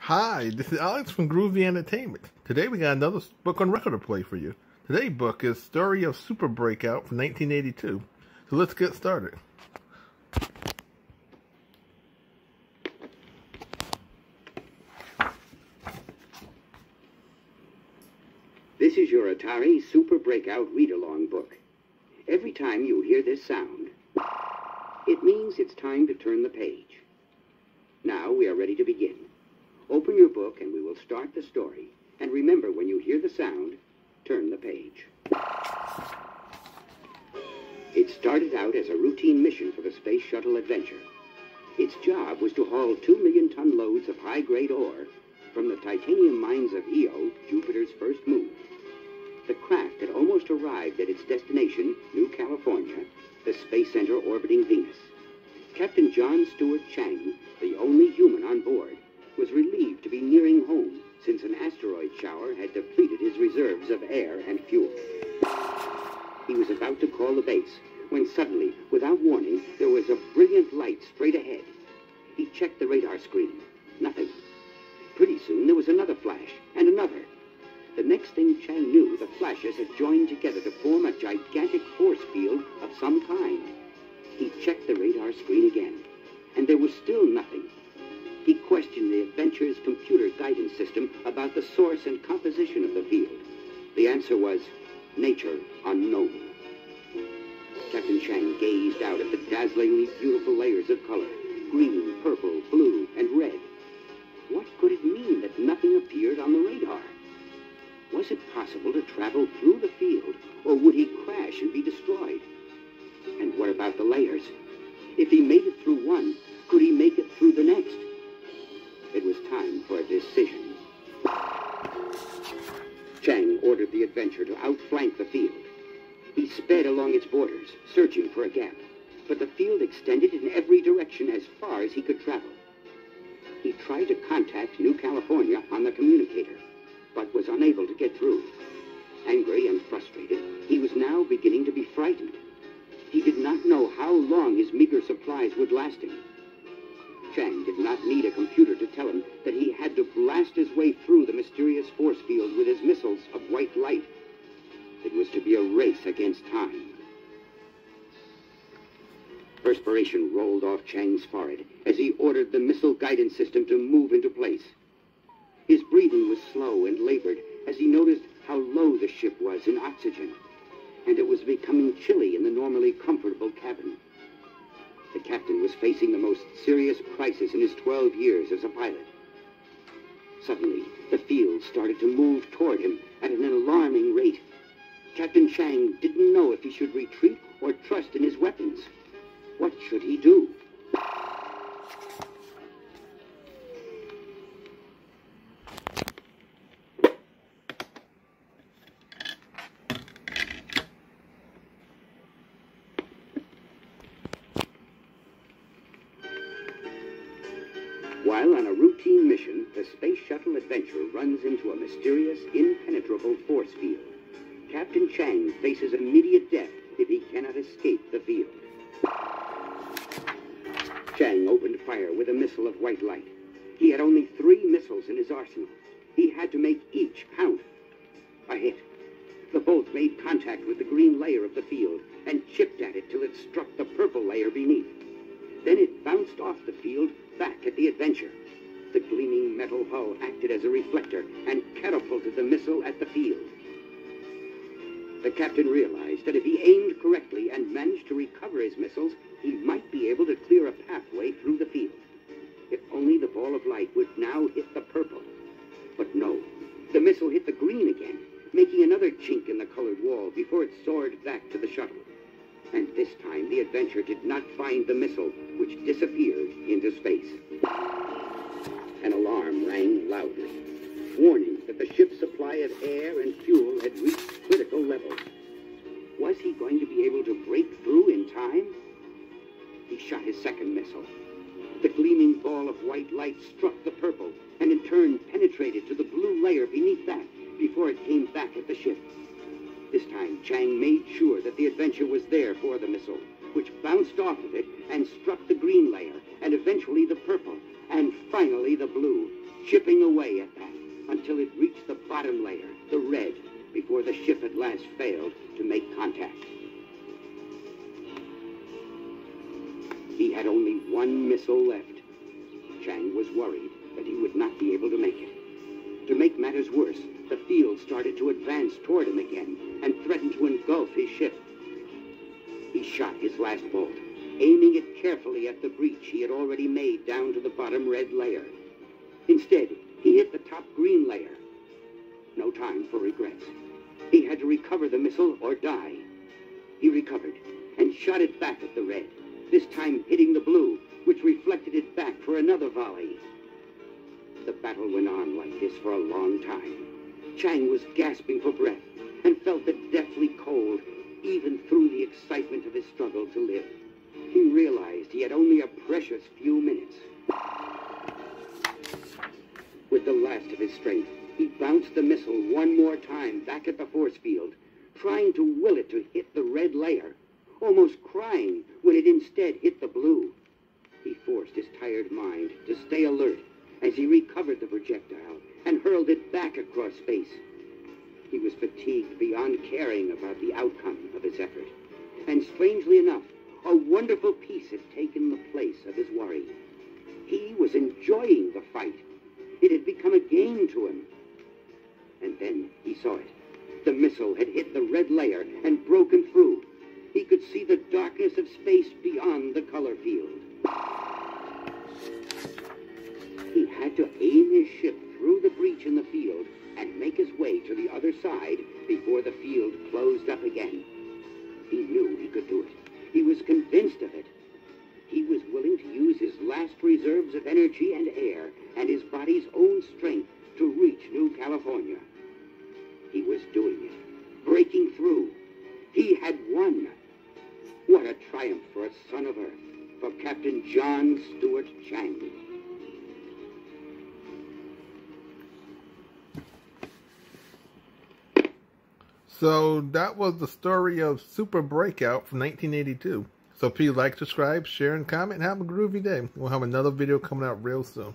Hi, this is Alex from Groovy Entertainment. Today we got another book on record to play for you. Today's book is Story of Super Breakout from 1982. So let's get started. This is your Atari Super Breakout read-along book. Every time you hear this sound, it means it's time to turn the page. Now we are ready to begin. Open your book and we will start the story. And remember, when you hear the sound, turn the page. It started out as a routine mission for the Space Shuttle Adventure. Its job was to haul 2 million-ton loads of high-grade ore from the titanium mines of Io, Jupiter's first moon. The craft had almost arrived at its destination, New California, the Space Center orbiting Venus. Captain John Stewart Chang, the only human on board, was relieved to be nearing home since an asteroid shower had depleted his reserves of air and fuel. He was about to call the base when suddenly, without warning, there was a brilliant light straight ahead. He checked the radar screen. Nothing. Pretty soon there was another flash, and another. The next thing Chang knew, the flashes had joined together to form a gigantic force field of some kind. He checked the radar screen again, and there was still nothing. He questioned the Adventure's computer guidance system about the source and composition of the field. The answer was, nature unknown. Captain Chang gazed out at the dazzlingly beautiful layers of color, green, purple, blue, and red. What could it mean that nothing appeared on the radar? Was it possible to travel through the field, or would he crash and be destroyed? And what about the layers? If he made it through one, could he make it through the next? It was time for a decision. Chang ordered the Adventure to outflank the field. He sped along its borders, searching for a gap, but the field extended in every direction as far as he could travel. He tried to contact New California on the communicator, but was unable to get through. Angry and frustrated, he was now beginning to be frightened. He did not know how long his meager supplies would last him. Chang did not need a computer to tell him that he had to blast his way through the mysterious force field with his missiles of white light. It was to be a race against time. Perspiration rolled off Chang's forehead as he ordered the missile guidance system to move into place. His breathing was slow and labored as he noticed how low the ship was in oxygen, and it was becoming chilly in the normally comfortable cabin. The captain was facing the most serious crisis in his 12 years as a pilot. Suddenly, the field started to move toward him at an alarming rate. Captain Chang didn't know if he should retreat or trust in his weapons. What should he do? While on a routine mission, the Space Shuttle Adventure runs into a mysterious, impenetrable force field. Captain Chang faces immediate death if he cannot escape the field. Chang opened fire with a missile of white light. He had only 3 missiles in his arsenal. He had to make each count. A hit. The bolt made contact with the green layer of the field and chipped at it till it struck the purple layer beneath. Then it bounced off the field back at the Adventure. The gleaming metal hull acted as a reflector and catapulted the missile at the field. The captain realized that if he aimed correctly and managed to recover his missiles, he might be able to clear a pathway through the field. If only the ball of light would now hit the purple. But no, the missile hit the green again, making another chink in the colored wall before it soared back to the shuttle. And this time, the Adventure did not find the missile, which disappeared into space. An alarm rang loudly, warning that the ship's supply of air and fuel had reached critical levels. Was he going to be able to break through in time? He shot his second missile. The gleaming ball of white light struck the purple, and in turn penetrated to the blue layer beneath that before it came back at the ship. This time, Chang made sure that the Adventure was there for the missile, which bounced off of it and struck the green layer, and eventually the purple, and finally the blue. chipping away at that until it reached the bottom layer, the red, before the ship at last failed to make contact. He had only one missile left. Chang was worried that he would not be able to make it. To make matters worse, the field started to advance toward him again and threatened to engulf his ship. He shot his last bolt, aiming it carefully at the breach he had already made down to the bottom red layer. Instead, he hit the top green layer. No time for regrets. He had to recover the missile or die. He recovered and shot it back at the red, this time hitting the blue, which reflected it back for another volley. The battle went on like this for a long time. Chang was gasping for breath and felt the deathly cold even through the excitement of his struggle to live. He realized he had only a precious few minutes. With the last of his strength, he bounced the missile one more time back at the force field, trying to will it to hit the red layer, almost crying when it instead hit the blue. He forced his tired mind to stay alert as he recovered the projectile and hurled it back across space. He was fatigued beyond caring about the outcome of his effort, and strangely enough, a wonderful peace had taken the place of his worry. He was enjoying the fight. It had become a game to him. And then he saw it. The missile had hit the red layer and broken through. He could see the darkness of space beyond the color field. He had to aim his ship through the breach in the field and make his way to the other side before the field closed up again. He knew he could do it. He was convinced of it. He was willing to use his last reserves of energy and air and his body's own strength to reach New California. He was doing it, breaking through. He had won. What a triumph for a son of Earth, for Captain John Stuart Chang. So that was the story of Super Breakout from 1982. So please like, subscribe, share, and comment, and have a groovy day. We'll have another video coming out real soon.